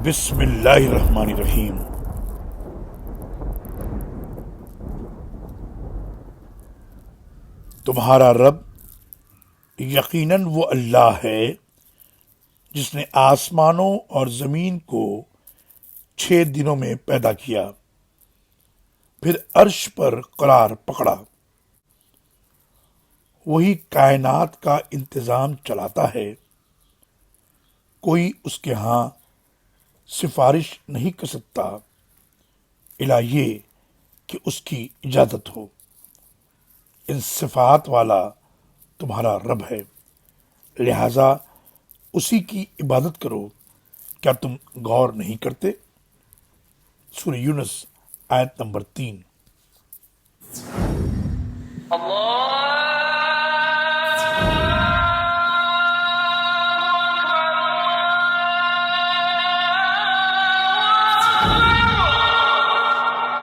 بسم اللہ الرحمن الرحیم۔ تمہارا رب یقیناً وہ اللہ ہے جس نے آسمانوں اور زمین کو 6 دنوں میں پیدا کیا، پھر عرش پر قرار پکڑا۔ وہی کائنات کا انتظام چلاتا ہے، کوئی اس کے ہاں سفارش نہیں کر سکتا الا یہ کہ اس کی اجازت ہو۔ ان صفات والا تمہارا رب ہے، لہذا اسی کی عبادت کرو۔ کیا تم غور نہیں کرتے؟ سورہ یونس آیت نمبر 3۔ اللہ